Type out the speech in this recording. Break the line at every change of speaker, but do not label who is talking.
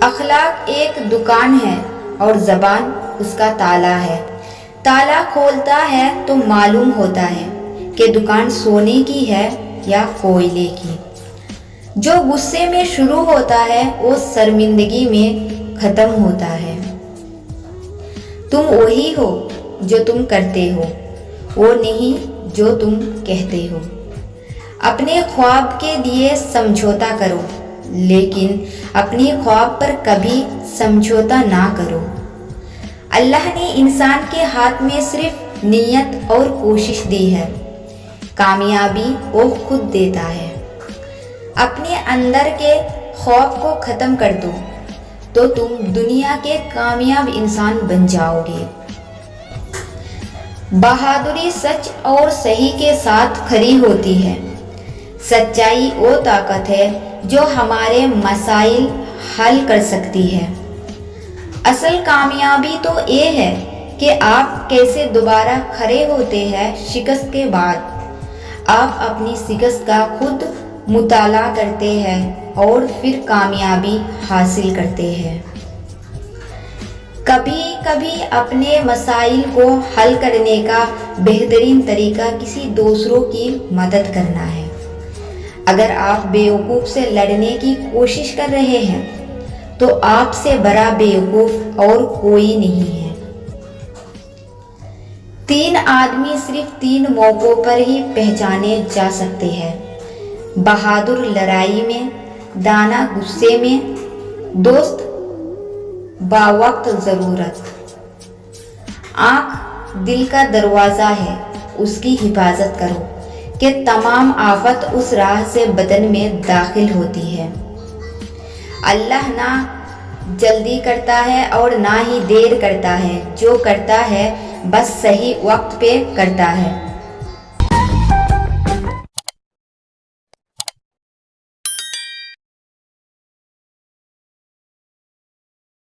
اخلاق ایک دکان ہے اور زبان اس کا تالا ہے۔ تالا کھولتا ہے تو معلوم ہوتا ہے کہ دکان سونے کی ہے یا کوئلے کی۔ جو غصے میں شروع ہوتا ہے وہ شرمندگی میں ختم ہوتا ہے۔ تم وہی ہو جو تم کرتے ہو، وہ نہیں جو تم کہتے ہو۔ اپنے خواب کے لیے سمجھوتا کرو، لیکن اپنی خواب پر کبھی سمجھوتا نہ کرو۔ اللہ نے انسان کے ہاتھ میں صرف نیت اور کوشش دی ہے، کامیابی وہ خود دیتا ہے۔ اپنے اندر کے خوف کو ختم کر دو تو تم دنیا کے کامیاب انسان بن جاؤ گے۔ بہادری سچ اور صحیح کے ساتھ کھڑی ہوتی ہے۔ سچائی وہ طاقت ہے جو ہمارے مسائل حل کر سکتی ہے۔ اصل کامیابی تو یہ ہے کہ آپ کیسے دوبارہ کھڑے ہوتے ہیں شکست کے بعد۔ آپ اپنی شکست کا خود مطالعہ کرتے ہیں اور پھر کامیابی حاصل کرتے ہیں۔ کبھی کبھی اپنے مسائل کو حل کرنے کا بہترین طریقہ کسی دوسروں کی مدد کرنا ہے۔ اگر آپ بیوقوف سے لڑنے کی کوشش کر رہے ہیں تو آپ سے بڑا بیوقوف اور کوئی نہیں ہے۔ 3 آدمی صرف 3 موقعوں پر ہی پہچانے جا سکتے ہیں: بہادر لڑائی میں، دانا غصے میں، دوست باوقت ضرورت۔ آنکھ دل کا دروازہ ہے، اس کی حفاظت کرو کہ تمام آفت اس راہ سے بدن میں داخل ہوتی ہے۔ اللہ نہ جلدی کرتا ہے اور نہ ہی دیر کرتا ہے، جو کرتا ہے بس صحیح وقت پہ کرتا ہے۔